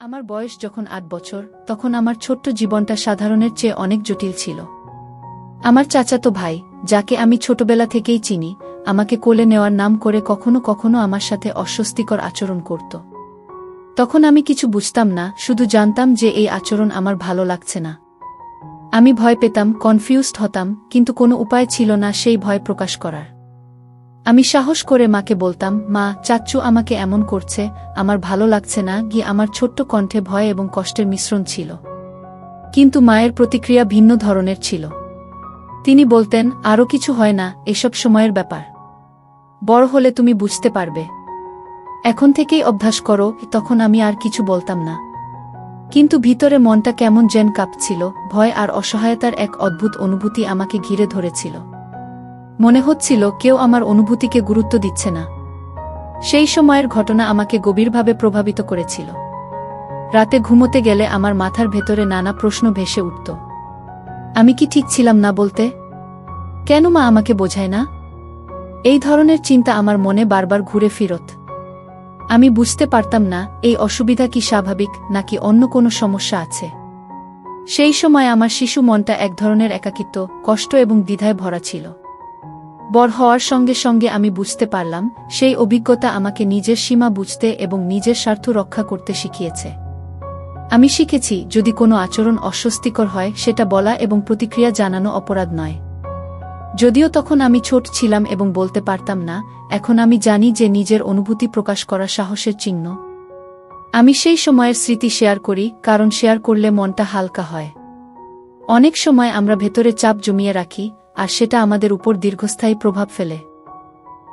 আমার বয়স যখন ৮ বছর তখন আমার ছোট্ট জীবনটা সাধারণের চেয়ে অনেক জটিল ছিল। আমার চাচাতো ভাই, যাকে আমি ছোটবেলা থেকেই চিনি, আমাকে কোলে নেওয়ার নাম করে কখনো কখনো আমার সাথে অস্বস্তিকর আচরণ করত। তখন আমি কিছু বুঝতাম না, শুধু জানতাম যে এই আচরণ আমার ভালো লাগছে না। আমি ভয় পেতাম, কনফিউজড হতাম, কিন্তু কোনো উপায় ছিল না সেই ভয় প্রকাশ করার। আমি সাহস করে মাকে বলতাম, মা, চাচ্চু আমাকে এমন করছে, আমার ভালো লাগছে না। গিয়ে আমার ছোট্ট কণ্ঠে ভয় এবং কষ্টের মিশ্রণ ছিল। কিন্তু মায়ের প্রতিক্রিয়া ভিন্ন ধরনের ছিল। তিনি বলতেন, আরও কিছু হয় না, এসব সময়ের ব্যাপার। বড় হলে তুমি বুঝতে পারবে। এখন থেকেই অভ্যাস করো। তখন আমি আর কিছু বলতাম না। কিন্তু ভিতরে মনটা কেমন যেন কাঁপছিল, ভয় আর অসহায়তার এক অদ্ভুত অনুভূতি আমাকে ঘিরে ধরেছিল। মনে হচ্ছিল কেউ আমার অনুভূতিকে গুরুত্ব দিচ্ছে না। সেই সময়ের ঘটনা আমাকে গভীরভাবে প্রভাবিত করেছিল। রাতে ঘুমোতে গেলে আমার মাথার ভেতরে নানা প্রশ্ন ভেসে উঠত। আমি কি ঠিক ছিলাম না বলতে? কেন মা আমাকে বোঝায় না? এই ধরনের চিন্তা আমার মনে বারবার ঘুরে ফিরত। আমি বুঝতে পারতাম না এই অসুবিধা কি স্বাভাবিক নাকি অন্য কোনো সমস্যা আছে। সেই সময় আমার শিশু মনটা এক ধরনের একাকিত্ব, কষ্ট এবং দ্বিধায় ভরা ছিল। বড় হওয়ার সঙ্গে সঙ্গে আমি বুঝতে পারলাম, সেই অভিজ্ঞতা আমাকে নিজের সীমা বুঝতে এবং নিজের স্বার্থ রক্ষা করতে শিখিয়েছে। আমি শিখেছি, যদি কোনো আচরণ অস্বস্তিকর হয় সেটা বলা এবং প্রতিক্রিয়া জানানো অপরাধ নয়। যদিও তখন আমি ছোট ছিলাম এবং বলতে পারতাম না, এখন আমি জানি যে নিজের অনুভূতি প্রকাশ করা সাহসের চিহ্ন। আমি সেই সময়ের স্মৃতি শেয়ার করি, কারণ শেয়ার করলে মনটা হালকা হয়। অনেক সময় আমরা ভেতরে চাপ জমিয়ে রাখি, আর সেটা আমাদের উপর দীর্ঘস্থায়ী প্রভাব ফেলে।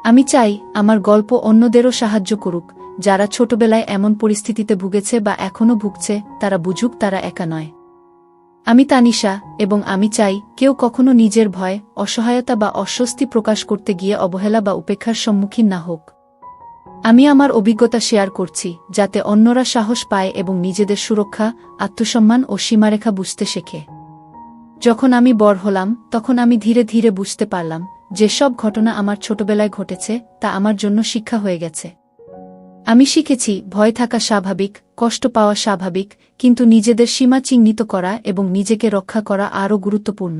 আমি চাই আমার গল্প অন্যদেরও সাহায্য করুক, যারা ছোটবেলায় এমন পরিস্থিতিতে ভুগেছে বা এখনও ভুগছে, তারা বুঝুক তারা একা নয়। আমি তানিশা, এবং আমি চাই কেউ কখনো নিজের ভয়, অসহায়তা বা অস্বস্তি প্রকাশ করতে গিয়ে অবহেলা বা উপেক্ষার সম্মুখীন না হোক। আমি আমার অভিজ্ঞতা শেয়ার করছি, যাতে অন্যরা সাহস পায় এবং নিজেদের সুরক্ষা, আত্মসম্মান ও সীমারেখা বুঝতে শেখে। যখন আমি বড় হলাম, তখন আমি ধীরে ধীরে বুঝতে পারলাম, যে সব ঘটনা আমার ছোটবেলায় ঘটেছে তা আমার জন্য শিক্ষা হয়ে গেছে। আমি শিখেছি, ভয় থাকা স্বাভাবিক, কষ্ট পাওয়া স্বাভাবিক, কিন্তু নিজেদের সীমা চিহ্নিত করা এবং নিজেকে রক্ষা করা আরও গুরুত্বপূর্ণ।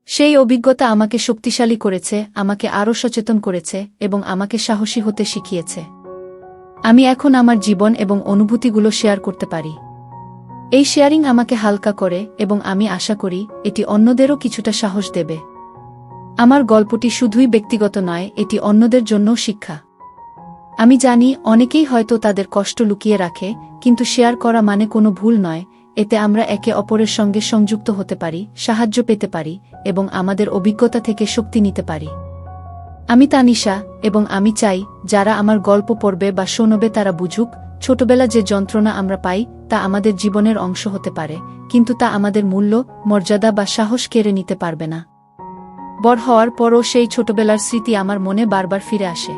সেই অভিজ্ঞতা আমাকে শক্তিশালী করেছে, আমাকে আরও সচেতন করেছে এবং আমাকে সাহসী হতে শিখিয়েছে। আমি এখন আমার জীবন এবং অনুভূতিগুলো শেয়ার করতে পারি। এই শেয়ারিং আমাকে হালকা করে এবং আমি আশা করি এটি অন্যদেরও কিছুটা সাহস দেবে। আমার গল্পটি শুধুই ব্যক্তিগত নয়, এটি অন্যদের জন্যও শিক্ষা। আমি জানি অনেকেই হয়তো তাদের কষ্ট লুকিয়ে রাখে, কিন্তু শেয়ার করা মানে কোনো ভুল নয়। এতে আমরা একে অপরের সঙ্গে সংযুক্ত হতে পারি, সাহায্য পেতে পারি এবং আমাদের অভিজ্ঞতা থেকে শক্তি নিতে পারি। আমি তানিশা, এবং আমি চাই যারা আমার গল্প পড়বে বা শোনবে তারা বুঝুক, ছোটবেলা যে যন্ত্রণা আমরা পাই তা আমাদের জীবনের অংশ হতে পারে, কিন্তু তা আমাদের মূল্য, মর্যাদা বা সাহস কেড়ে নিতে পারবে না। বড় হওয়ার পরও সেই ছোটবেলার স্মৃতি আমার মনে বারবার ফিরে আসে।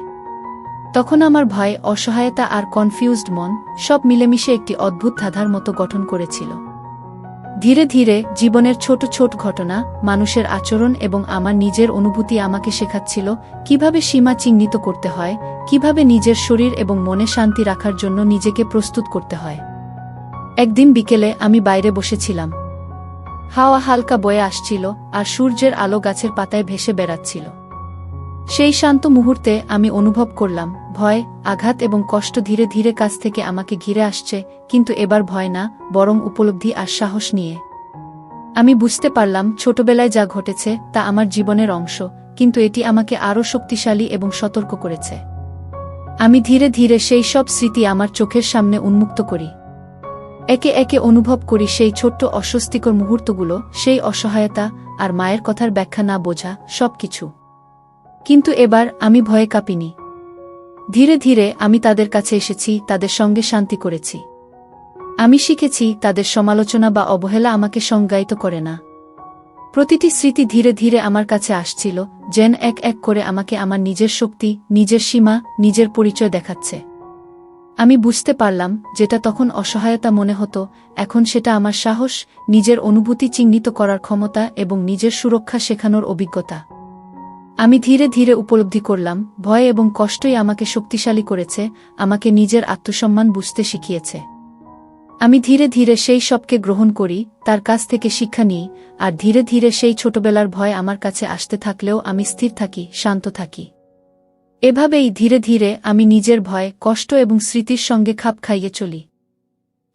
তখন আমার ভয়, অসহায়তা আর কনফিউজড মন সব মিলেমিশে একটি অদ্ভুত ধাঁধার মতো গঠন করেছিল। ধীরে ধীরে জীবনের ছোট ছোট ঘটনা, মানুষের আচরণ এবং আমার নিজের অনুভূতি আমাকে শেখাচ্ছিল কিভাবে সীমা চিহ্নিত করতে হয়, কিভাবে নিজের শরীর এবং মনে শান্তি রাখার জন্য নিজেকে প্রস্তুত করতে হয়। একদিন বিকেলে আমি বাইরে বসেছিলাম। হাওয়া হালকা বয়ে আসছিল, আর সূর্যের আলো গাছের পাতায় ভেসে বেড়াচ্ছিল। সেই শান্ত মুহূর্তে আমি অনুভব করলাম, ভয়, আঘাত এবং কষ্ট ধীরে ধীরে কাছ থেকে আমাকে ঘিরে আসছে, কিন্তু এবার ভয় না, বরং উপলব্ধি আর সাহস নিয়ে। আমি বুঝতে পারলাম, ছোটবেলায় যা ঘটেছে তা আমার জীবনের অংশ, কিন্তু এটি আমাকে আরও শক্তিশালী এবং সতর্ক করেছে। আমি ধীরে ধীরে সেই সব স্মৃতি আমার চোখের সামনে উন্মুক্ত করি। একে একে অনুভব করি সেই ছোট্ট অস্বস্তিকর মুহূর্তগুলো, সেই অসহায়তা আর মায়ের কথার ব্যাখ্যা না বোঝা সবকিছু। কিন্তু এবার আমি ভয়ে কাঁপিনি। ধীরে ধীরে আমি তাদের কাছে এসেছি, তাদের সঙ্গে শান্তি করেছি। আমি শিখেছি, তাদের সমালোচনা বা অবহেলা আমাকে সংজ্ঞায়িত করে না। প্রতিটি স্মৃতি ধীরে ধীরে আমার কাছে আসছিল, যেন এক এক করে আমাকে আমার নিজের শক্তি, নিজের সীমা, নিজের পরিচয় দেখাচ্ছে। আমি বুঝতে পারলাম, যেটা তখন অসহায়তা মনে হতো, এখন সেটা আমার সাহস, নিজের অনুভূতি চিহ্নিত করার ক্ষমতা এবং নিজের সুরক্ষা শেখানোর অভিজ্ঞতা। আমি ধীরে ধীরে উপলব্ধি করলাম, ভয় এবং কষ্টই আমাকে শক্তিশালী করেছে, আমাকে নিজের আত্মসম্মান বুঝতে শিখিয়েছে। আমি ধীরে ধীরে সেই সবকে গ্রহণ করি, তার কাছ থেকে শিক্ষা নিই, আর ধীরে ধীরে সেই ছোটবেলার ভয় আমার কাছে আসতে থাকলেও আমি স্থির থাকি, শান্ত থাকি। এভাবেই ধীরে ধীরে আমি নিজের ভয়, কষ্ট এবং স্মৃতির সঙ্গে খাপ খাইয়ে চলি।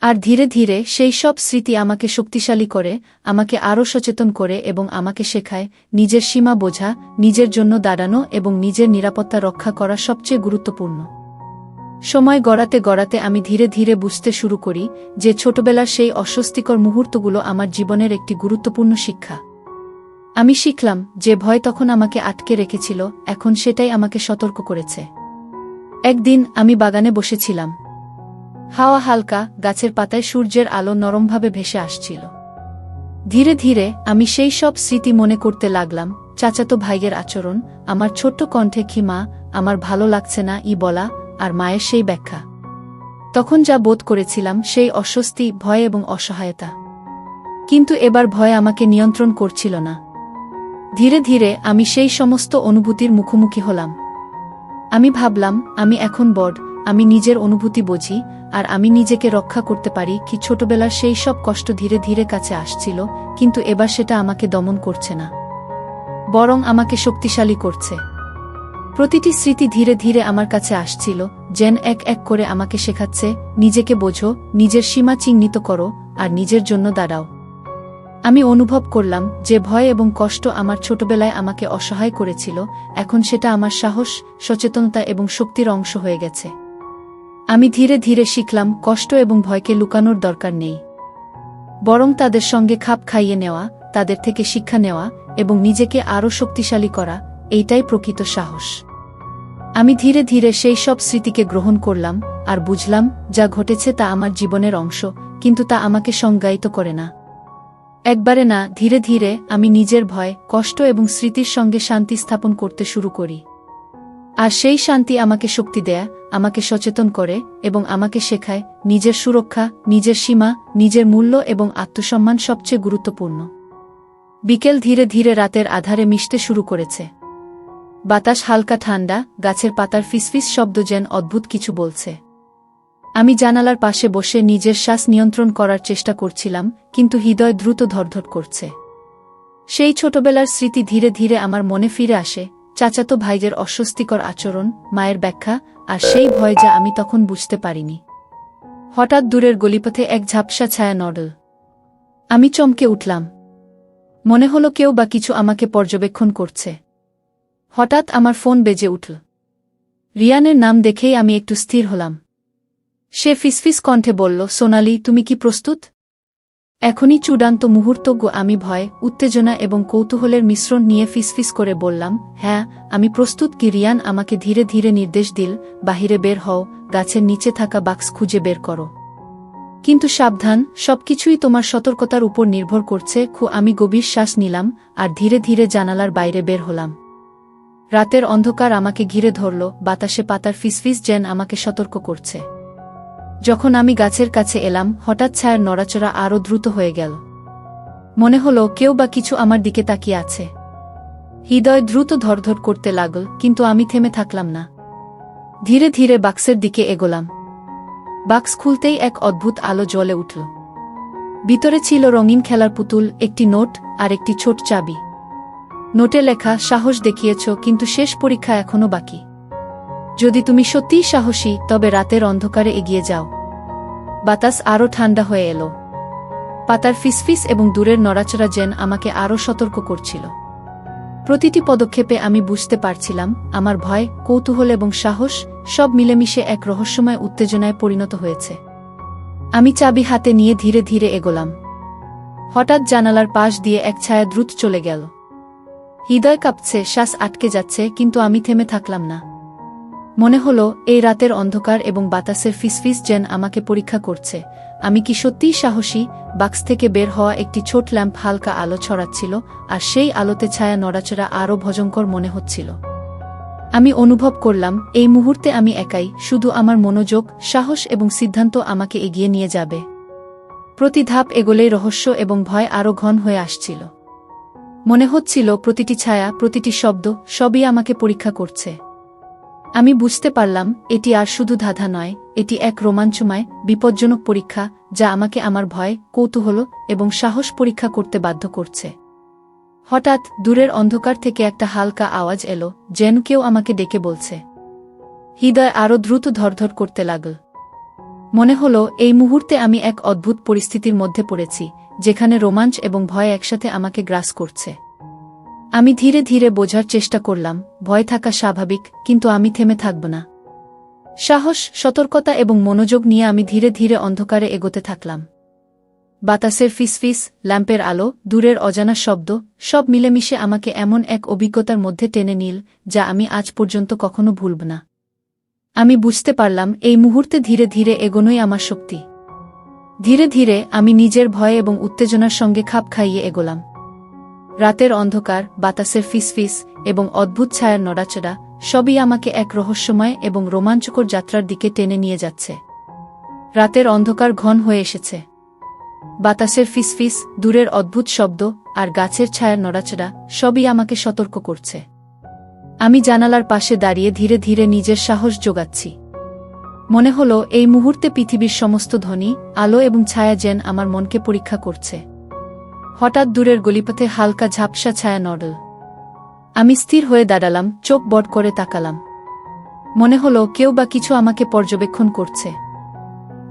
আর ধীরে ধীরে সেই সব স্মৃতি আমাকে শক্তিশালী করে, আমাকে আরও সচেতন করে এবং আমাকে শেখায় নিজের সীমা বোঝা, নিজের জন্য দাঁড়ানো এবং নিজের নিরাপত্তা রক্ষা করা সবচেয়ে গুরুত্বপূর্ণ। সময় গড়াতে গড়াতে আমি ধীরে ধীরে বুঝতে শুরু করি যে ছোটবেলার সেই অস্বস্তিকর মুহূর্তগুলো আমার জীবনের একটি গুরুত্বপূর্ণ শিক্ষা। আমি শিখলাম যে ভয় তখন আমাকে আটকে রেখেছিল, এখন সেটাই আমাকে সতর্ক করেছে। একদিন আমি বাগানে বসেছিলাম। হাওয়া হালকা, গাছের পাতায় সূর্যের আলো নরমভাবে ভেসে আসছিল। ধীরে ধীরে আমি সেই সব স্মৃতি মনে করতে লাগলাম, চাচাতো ভাইয়ের আচরণ, আমার ছোট্ট কণ্ঠে কি মা, আমার ভালো লাগছে না বলা, আর মায়ের সেই ব্যাখ্যা। তখন যা বোধ করেছিলাম সেই অস্বস্তি, ভয় এবং অসহায়তা। কিন্তু এবার ভয় আমাকে নিয়ন্ত্রণ করছিল না। ধীরে ধীরে আমি সেই সমস্ত অনুভূতির মুখোমুখি হলাম। আমি ভাবলাম, আমি এখন বড়, আমি নিজের অনুভূতি বুঝি, আর আমি নিজেকে রক্ষা করতে পারি। কি ছোটবেলার সেই সব কষ্ট ধীরে ধীরে কাছে আসছিল, কিন্তু এবার সেটা আমাকে দমন করছে না, বরং আমাকে শক্তিশালী করছে। প্রতিটি স্মৃতি ধীরে ধীরে আমার কাছে আসছিল, যেন এক এক করে আমাকে শেখাচ্ছে, নিজেকে বোঝো, নিজের সীমা চিহ্নিত করো, আর নিজের জন্য দাঁড়াও। আমি অনুভব করলাম যে ভয় এবং কষ্ট আমার ছোটবেলায় আমাকে অসহায় করেছিল, এখন সেটা আমার সাহস, সচেতনতা এবং শক্তির অংশ হয়ে গেছে। আমি ধীরে ধীরে শিখলাম কষ্ট এবং ভয়কে লুকানোর দরকার নেই, বরং তাদের সঙ্গে খাপ খাইয়ে নেওয়া, তাদের থেকে শিক্ষা নেওয়া এবং নিজেকে আরও শক্তিশালী করা, এইটাই প্রকৃত সাহস। আমি ধীরে ধীরে সেই সব স্মৃতিকে গ্রহণ করলাম আর বুঝলাম যা ঘটেছে তা আমার জীবনের অংশ, কিন্তু তা আমাকে সংজ্ঞায়িত করে না। একবারে না, ধীরে ধীরে আমি নিজের ভয়, কষ্ট এবং স্মৃতির সঙ্গে শান্তি স্থাপন করতে শুরু করি। আর সেই শান্তি আমাকে শক্তি দেয়, আমাকে সচেতন করে এবং আমাকে শেখায় নিজের সুরক্ষা, নিজের সীমা, নিজের মূল্য এবং আত্মসম্মান সবচেয়ে গুরুত্বপূর্ণ। বিকেল ধীরে ধীরে রাতের আধারে মিশতে শুরু করেছে। বাতাস হালকা ঠান্ডা, গাছের পাতার ফিসফিস শব্দ যেন অদ্ভুত কিছু বলছে। আমি জানালার পাশে বসে নিজের শ্বাস নিয়ন্ত্রণ করার চেষ্টা করছিলাম, কিন্তু হৃদয় দ্রুত ধড়ধড় করছে। সেই ছোটবেলার স্মৃতি ধীরে ধীরে আমার মনে ফিরে আসে, চাচাতো ভাইয়ের অস্বস্তিকর আচরণ, মায়ের ব্যাখ্যা, আর সেই ভয় যা আমি তখন বুঝতে পারিনি। হঠাৎ দূরের গলিপথে এক ঝাপসা ছায়া নড়ল। আমি চমকে উঠলাম। মনে হলো কেউ বা কিছু আমাকে পর্যবেক্ষণ করছে। হঠাৎ আমার ফোন বেজে উঠল। রিয়ানের নাম দেখেই আমি একটু স্থির হলাম। সে ফিসফিস কণ্ঠে বলল, সোনালি, তুমি কি প্রস্তুত? এখনই চূড়ান্ত মুহূর্ত গো। আমি ভয়, উত্তেজনা এবং কৌতূহলের মিশ্রণ নিয়ে ফিসফিস করে বললাম, হ্যাঁ, আমি প্রস্তুত। কি? রিয়ান আমাকে ধীরে ধীরে নির্দেশ দিল, বাহিরে বের হও, গাছের নিচে থাকা বাক্স খুঁজে বের করো। কিন্তু সাবধান, সবকিছুই তোমার সতর্কতার উপর নির্ভর করছে। আমি গভীর শ্বাস নিলাম আর ধীরে ধীরে জানালার বাইরে বের হলাম। রাতের অন্ধকার আমাকে ঘিরে ধরল, বাতাসে পাতার ফিসফিস যেন আমাকে সতর্ক করছে। যখন আমি গাছের কাছে এলাম, হঠাৎ ছায়ার নড়াচড়া আরও দ্রুত হয়ে গেল। মনে হলো কেউ বা কিছু আমার দিকে তাকিয়ে আছে। হৃদয় দ্রুত ধড়ধড় করতে লাগল, কিন্তু আমি থেমে থাকলাম না। ধীরে ধীরে বাক্সের দিকে এগোলাম। বাক্স খুলতেই এক অদ্ভুত আলো জ্বলে উঠল। ভিতরে ছিল রঙিন খেলার পুতুল, একটি নোট আর একটি ছোট চাবি। নোটে লেখা, সাহস দেখিয়েছ, কিন্তু শেষ পরীক্ষা এখনো বাকি। যদি তুমি সত্যিই সাহসী, তবে রাতের অন্ধকারে এগিয়ে যাও। বাতাস আরও ঠান্ডা হয়ে এলো। পাতার ফিসফিস এবং দূরের নড়াচড়া যেন আমাকে আরও সতর্ক করছিল। প্রতিটি পদক্ষেপে আমি বুঝতে পারছিলাম আমার ভয়, কৌতূহল এবং সাহস সব মিলেমিশে এক রহস্যময় উত্তেজনায় পরিণত হয়েছে। আমি চাবি হাতে নিয়ে ধীরে ধীরে এগোলাম। হঠাৎ জানালার পাশ দিয়ে এক ছায়া দ্রুত চলে গেল। হৃদয় কাঁপছে, শ্বাস আটকে যাচ্ছে, কিন্তু আমি থেমে থাকলাম না। মনে হলো এই রাতের অন্ধকার এবং বাতাসের ফিসফিস যেন আমাকে পরীক্ষা করছে, আমি কি সত্যিই সাহসী। বাক্স থেকে বের হওয়া একটি ছোট ল্যাম্প হালকা আলো ছড়াচ্ছিল, আর সেই আলোতে ছায়া নড়াচড়া আরও ভয়ঙ্কর মনে হচ্ছিল। আমি অনুভব করলাম এই মুহূর্তে আমি একাই, শুধু আমার মনোযোগ, সাহস এবং সিদ্ধান্ত আমাকে এগিয়ে নিয়ে যাবে। প্রতি ধাপ এগোলেই রহস্য এবং ভয় আরও ঘন হয়ে আসছিল। মনে হচ্ছিল প্রতিটি ছায়া, প্রতিটি শব্দ, সবই আমাকে পরীক্ষা করছে। আমি বুঝতে পারলাম এটি আর শুধু ধাঁধা নয়, এটি এক রোমাঞ্চময় বিপজ্জনক পরীক্ষা যা আমাকে আমার ভয়, কৌতূহল এবং সাহস পরীক্ষা করতে বাধ্য করছে। হঠাৎ দূরের অন্ধকার থেকে একটা হালকা আওয়াজ এলো, যেন কেউ আমাকে ডেকে বলছে। হৃদয় আরও দ্রুত ধরধর করতে লাগল। মনে হলো এই মুহূর্তে আমি এক অদ্ভুত পরিস্থিতির মধ্যে পড়েছি, যেখানে রোমাঞ্চ এবং ভয় একসাথে আমাকে গ্রাস করছে। আমি ধীরে ধীরে বোঝার চেষ্টা করলাম, ভয় থাকা স্বাভাবিক, কিন্তু আমি থেমে থাকব না। সাহস, সতর্কতা এবং মনোযোগ নিয়ে আমি ধীরে ধীরে অন্ধকারে এগোতে থাকলাম। বাতাসের ফিসফিস, ল্যাম্পের আলো, দূরের অজানা শব্দ, সব মিলেমিশে আমাকে এমন এক অভিজ্ঞতার মধ্যে টেনে নিল যা আমি আজ পর্যন্ত কখনো ভুলব না। আমি বুঝতে পারলাম এই মুহূর্তে ধীরে ধীরে এগোনোই আমার শক্তি। ধীরে ধীরে আমি নিজের ভয় এবং উত্তেজনার সঙ্গে খাপ খাইয়ে এগোলাম। রাতের অন্ধকার, বাতাসের ফিসফিস এবং অদ্ভুত ছায়ার নড়াচড়া সবই আমাকে এক রহস্যময় এবং রোমাঞ্চকর যাত্রার দিকে টেনে নিয়ে যাচ্ছে। রাতের অন্ধকার ঘন হয়ে এসেছে। বাতাসের ফিসফিস, দূরের অদ্ভুত শব্দ আর গাছের ছায়ার নড়াচড়া সবই আমাকে সতর্ক করছে। আমি জানালার পাশে দাঁড়িয়ে ধীরে ধীরে নিজের সাহস জোগাচ্ছি। মনে হলো এই মুহূর্তে পৃথিবীর সমস্ত ধ্বনি, আলো এবং ছায়া যেন আমার মনকে পরীক্ষা করছে। হঠাৎ দূরের গলিপথে হালকা ঝাপসা ছায়া নড়ল। আমি স্থির হয়ে দাঁড়ালাম, চোখ বড় করে তাকালাম। মনে হলো কেউ বা কিছু আমাকে পর্যবেক্ষণ করছে।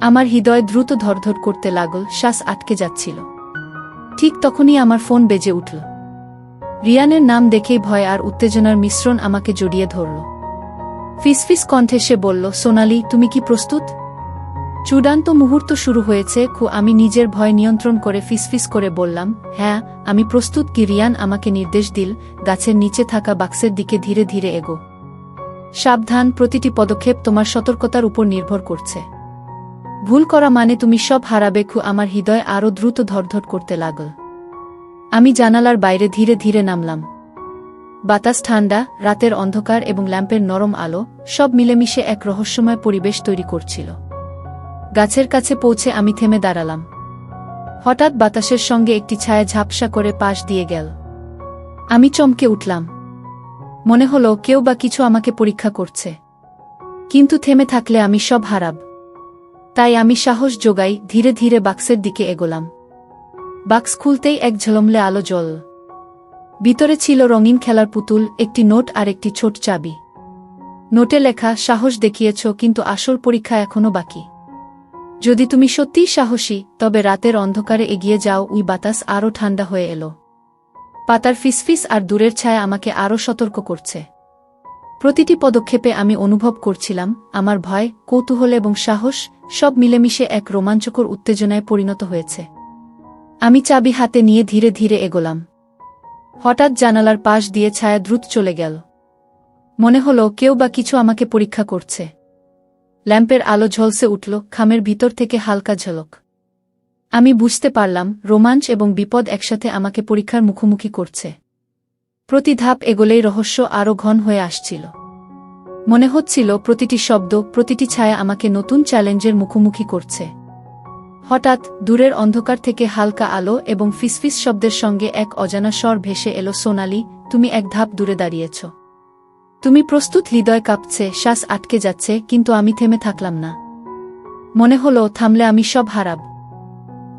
আমার হৃদয় দ্রুত ধরধর করতে লাগল, শ্বাস আটকে যাচ্ছিল। ঠিক তখনই আমার ফোন বেজে উঠল। রিয়ানের নাম দেখেই ভয় আর উত্তেজনার মিশ্রণ আমাকে জড়িয়ে ধরল। ফিসফিস কণ্ঠে সে বলল, সোনালি, তুমি কি প্রস্তুত? চূড়ান্ত মুহূর্ত শুরু হয়েছে। আমি নিজের ভয় নিয়ন্ত্রণ করে ফিসফিস করে বললাম, হ্যাঁ, আমি প্রস্তুত। কি? রিয়ান আমাকে নির্দেশ দিল, গাছের নিচে থাকা বাক্সের দিকে ধীরে ধীরে এগো। সাবধান, প্রতিটি পদক্ষেপ তোমার সতর্কতার উপর নির্ভর করছে। ভুল করা মানে তুমি সব হারাবে। আমার হৃদয় আরও দ্রুত ধরধর করতে লাগল। আমি জানালার বাইরে ধীরে ধীরে নামলাম। বাতাস ঠান্ডা, রাতের অন্ধকার এবং ল্যাম্পের নরম আলো সব মিলেমিশে এক রহস্যময় পরিবেশ তৈরি করছিল। গাছের কাছে পৌঁছে আমি থেমে দাঁড়ালাম। হঠাৎ বাতাসের সঙ্গে একটি ছায়া ঝাপসা করে পাশ দিয়ে গেল। আমি চমকে উঠলাম। মনে হলো কেউ বা কিছু আমাকে পরীক্ষা করছে। কিন্তু থেমে থাকলে আমি সব হারাব। তাই আমি সাহস জোগাই, ধীরে ধীরে বাক্সের দিকে এগোলাম। বাক্স খুলতেই এক ঝলমলে আলো জ্বলল। ভিতরে ছিল রঙিন খেলার পুতুল, একটি নোট আর একটি ছোট চাবি। নোটে লেখা, সাহস দেখিয়েছ, কিন্তু আসল পরীক্ষা এখনো বাকি। যদি তুমি সত্যিই সাহসী, তবে রাতের অন্ধকারে এগিয়ে যাও। ওই বাতাস আরও ঠান্ডা হয়ে এলো। পাতার ফিসফিস আর দূরের ছায়া আমাকে আরও সতর্ক করছে। প্রতিটি পদক্ষেপে আমি অনুভব করছিলাম আমার ভয়, কৌতূহল এবং সাহস সব মিলেমিশে এক রোমাঞ্চকর উত্তেজনায় পরিণত হয়েছে। আমি চাবি হাতে নিয়ে ধীরে ধীরে এগোলাম। হঠাৎ জানালার পাশ দিয়ে ছায়া দ্রুত চলে গেল। মনে হলো কেউ বা কিছু আমাকে পরীক্ষা করছে। ল্যাম্পের আলো ঝলসে উঠল, খামের ভিতর থেকে হালকা ঝলক। আমি বুঝতে পারলাম রোমাঞ্চ এবং বিপদ একসাথে আমাকে পরীক্ষার মুখোমুখি করছে। প্রতি ধাপ এগোলেই রহস্য আরও ঘন হয়ে আসছিল। মনে হচ্ছিল প্রতিটি শব্দ, প্রতিটি ছায়া আমাকে নতুন চ্যালেঞ্জের মুখোমুখি করছে। হঠাৎ দূরের অন্ধকার থেকে হালকা আলো এবং ফিসফিস শব্দের সঙ্গে এক অজানা স্বর ভেসে এলো, সোনালি, তুমি এক ধাপ দূরে দাঁড়িয়েছ। তুমি প্রস্তুত? হৃদয় কাঁপছে, শ্বাস আটকে যাচ্ছে, কিন্তু আমি থেমে থাকলাম না। মনে হলো থামলে আমি সব হারাব।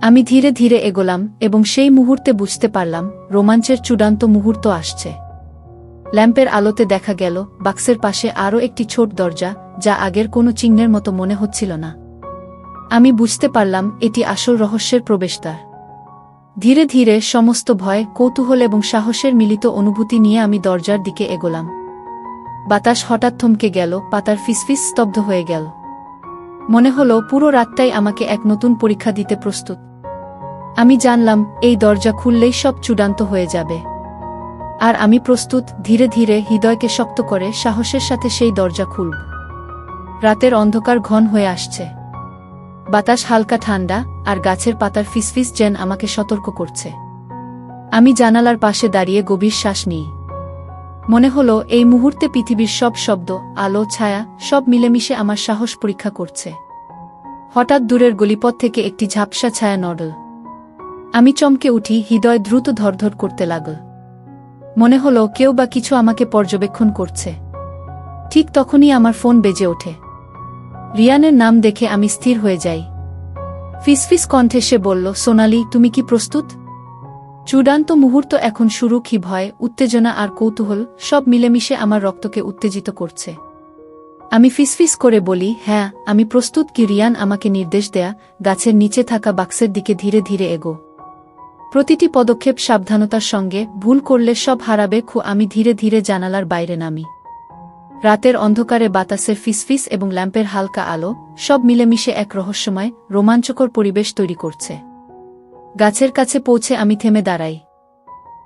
আমি ধীরে ধীরে এগোলাম এবং সেই মুহূর্তে বুঝতে পারলাম রোমাঞ্চের চূড়ান্ত মুহূর্ত আসছে। ল্যাম্পের আলোতে দেখা গেল বাক্সের পাশে আরও একটি ছোট দরজা, যা আগের কোনো চিহ্নের মতো মনে হচ্ছিল না। আমি বুঝতে পারলাম এটি আসল রহস্যের প্রবেশদ্বার। ধীরে ধীরে সমস্ত ভয়, কৌতূহল এবং সাহসের মিলিত অনুভূতি নিয়ে আমি দরজার দিকে এগোলাম। বাতাস হঠাৎ থমকে গেল, পাতার ফিসফিস স্তব্ধ হয়ে গেল। মনে হলো পুরো রাতটাই আমাকে এক নতুন পরীক্ষা দিতে প্রস্তুত। আমি জানলাম এই দরজা খুললেই সব চূড়ান্ত হয়ে যাবে। আর আমি প্রস্তুত। ধীরে ধীরে হৃদয়কে শক্ত করে সাহসের সাথে সেই দরজা খুলব। রাতের অন্ধকার ঘন হয়ে আসছে। বাতাস হালকা ঠান্ডা, আর গাছের পাতার ফিসফিস যেন আমাকে সতর্ক করছে। আমি জানালার পাশে দাঁড়িয়ে গভীর শ্বাস নিই। মনে হলো এই মুহূর্তে পৃথিবীর সব শব্দ, আলো, ছায়া সব মিলেমিশে আমার সাহস পরীক্ষা করছে। হঠাৎ দূরের গলিপথ থেকে একটি ঝাপসা ছায়া নড়ল। আমি চমকে উঠি, হৃদয় দ্রুত ধরধর করতে লাগল। মনে হলো কেউ বা কিছু আমাকে পর্যবেক্ষণ করছে। ঠিক তখনই আমার ফোন বেজে ওঠে। রিয়ানের নাম দেখে আমি স্থির হয়ে যাই। ফিসফিস কণ্ঠে সে বলল, সোনালি, তুমি কি প্রস্তুত? চূড়ান্ত মুহূর্ত এখন শুরু। কি ভয়, উত্তেজনা আর কৌতূহল সব মিলেমিশে আমার রক্তকে উত্তেজিত করছে। আমি ফিসফিস করে বলি, হ্যাঁ, আমি প্রস্তুত। কি রিয়ান আমাকে নির্দেশ দেয়া, গাছের নিচে থাকা বাক্সের দিকে ধীরে ধীরে এগো। প্রতিটি পদক্ষেপ সাবধানতার সঙ্গে, ভুল করলে সব হারাবে। আমি ধীরে ধীরে জানালার বাইরে নামি। রাতের অন্ধকারে বাতাসের ফিসফিস এবং ল্যাম্পের হালকা আলো সব মিলেমিশে এক রহস্যময়, রোমাঞ্চকর পরিবেশ তৈরি করছে। গাছের কাছে পৌঁছে আমি থেমে দাঁড়াই।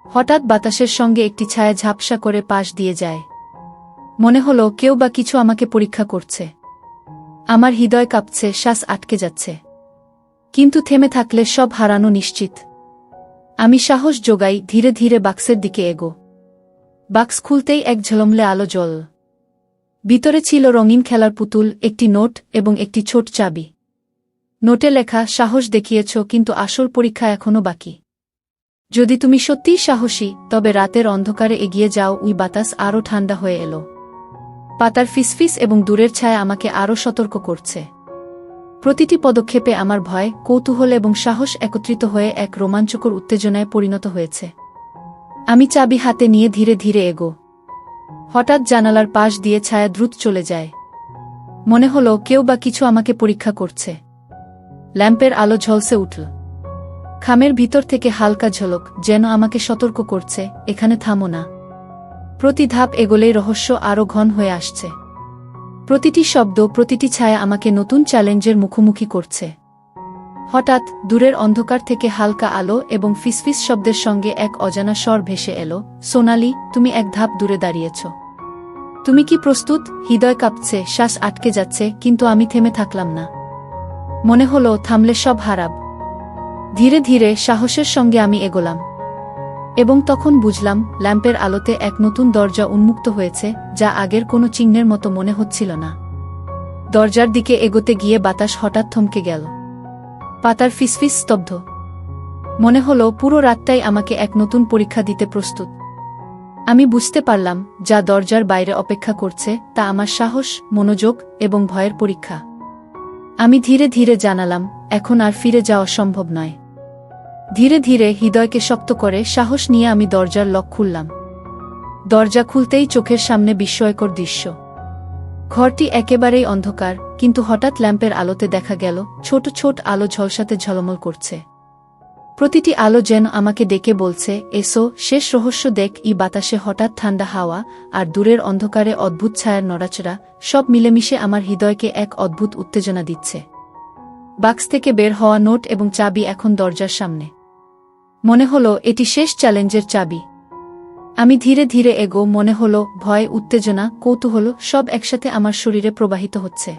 হঠাৎ বাতাসের সঙ্গে একটি ছায়া ঝাপসা করে পাশ দিয়ে যায়। মনে হলো কেউ বা কিছু আমাকে পরীক্ষা করছে। আমার হৃদয় কাঁপছে, শ্বাস আটকে যাচ্ছে। কিন্তু থেমে থাকলে সব হারানো নিশ্চিত। আমি সাহস জোগাই, ধীরে ধীরে বাক্সের দিকে এগো। বাক্স খুলতেই এক ঝলমলে আলো জ্বল। ভিতরে ছিল রঙিন খেলার পুতুল, একটি নোট এবং একটি ছোট চাবি। নোটে লেখা, সাহস দেখিয়েছ, কিন্তু আসল পরীক্ষা এখনও বাকি। যদি তুমি সত্যিই সাহসী, তবে রাতের অন্ধকারে এগিয়ে যাও। ওই বাতাস আরও ঠান্ডা হয়ে এলো। পাতার ফিসফিস এবং দূরের ছায়া আমাকে আরও সতর্ক করছে। প্রতিটি পদক্ষেপে আমার ভয়, কৌতূহল এবং সাহস একত্রিত হয়ে এক রোমাঞ্চকর উত্তেজনায় পরিণত হয়েছে। আমি চাবি হাতে নিয়ে ধীরে ধীরে এগো। হঠাৎ জানালার পাশ দিয়ে ছায়া দ্রুত চলে যায়। মনে হলো কেউ বা কিছু আমাকে পরীক্ষা করছে। ল্যাম্পের আলো ঝলসে উঠল। খামের ভিতর থেকে হালকা ঝলক, যেন আমাকে সতর্ক করছে, এখানে থামো না। প্রতি ধাপ এগোলেই রহস্য আরও ঘন হয়ে আসছে। প্রতিটি শব্দ, প্রতিটি ছায়া আমাকে নতুন চ্যালেঞ্জের মুখোমুখি করছে। হঠাৎ দূরের অন্ধকার থেকে হালকা আলো এবং ফিসফিস শব্দের সঙ্গে এক অজানা স্বর ভেসে এলো, সোনালি, তুমি এক ধাপ দূরে দাঁড়িয়েছ। তুমি কি প্রস্তুত? হৃদয় কাঁপছে, শ্বাস আটকে যাচ্ছে, কিন্তু আমি থেমে থাকলাম না। মনে হলো থামলে সব হারাব। ধীরে ধীরে সাহসের সঙ্গে আমি এগোলাম। এবং তখন বুঝলাম, ল্যাম্পের আলোতে এক নতুন দরজা উন্মুক্ত হয়েছে, যা আগের কোনো চিহ্নের মতো মনে হচ্ছিল না। দরজার দিকে এগোতে গিয়ে বাতাস হঠাৎ থমকে গেল। পাতার ফিসফিস স্তব্ধ। মনে হলো পুরো রাতটাই আমাকে এক নতুন পরীক্ষা দিতে প্রস্তুত। আমি বুঝতে পারলাম, যা দরজার বাইরে অপেক্ষা করছে তা আমার সাহস, মনোযোগ এবং ভয়ের পরীক্ষা। আমি ধীরে ধীরে জানালাম, এখন আর ফিরে যাওয়া সম্ভব নয়। ধীরে ধীরে হৃদয়কে শক্ত করে সাহস নিয়ে আমি দরজার লক খুললাম। দরজা খুলতেই চোখের সামনে বিস্ময়কর দৃশ্য। ঘরটি একেবারেই অন্ধকার, কিন্তু হঠাৎ ল্যাম্পের আলোতে দেখা গেল ছোট ছোট আলো ঝলসাতে ঝলমল করছে। প্রতিটি আলো যেন আমাকে ডেকে বলছে, এসো, শেষ রহস্য দেখ। ই বাতাসে হঠাৎ ঠান্ডা হাওয়া আর দূরের অন্ধকারে অদ্ভুত ছায়ার নড়াচড়া সব মিলেমিশে আমার হৃদয়কে এক অদ্ভুত উত্তেজনা দিচ্ছে। বাক্স থেকে বের হওয়া নোট এবং চাবি এখন দরজার সামনে। মনে হলো এটি শেষ চ্যালেঞ্জের চাবি। আমি ধীরে ধীরে এগো। মনে হলো ভয়, উত্তেজনা, কৌতূহল সব একসাথে আমার শরীরে প্রবাহিত হচ্ছে।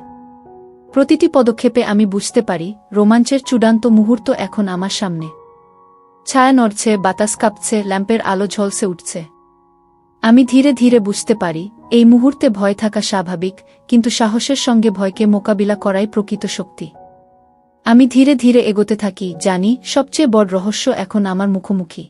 প্রতিটি পদক্ষেপে আমি বুঝতে পারি, রোমাঞ্চের চূড়ান্ত মুহূর্ত এখন আমার সামনে। ছায়া নড়ছে, বাতাস কাঁপছে, ল্যাম্পের আলো ঝলসে উঠছে। আমি ধীরে ধীরে বুঝতে পারি, এই মুহূর্তে ভয় থাকা স্বাভাবিক, কিন্তু সাহসের সঙ্গে ভয়কে মোকাবিলা করাই প্রকৃত শক্তি। আমি ধীরে ধীরে এগোতে থাকি, জানি সবচেয়ে বড় রহস্য এখন আমার মুখোমুখি।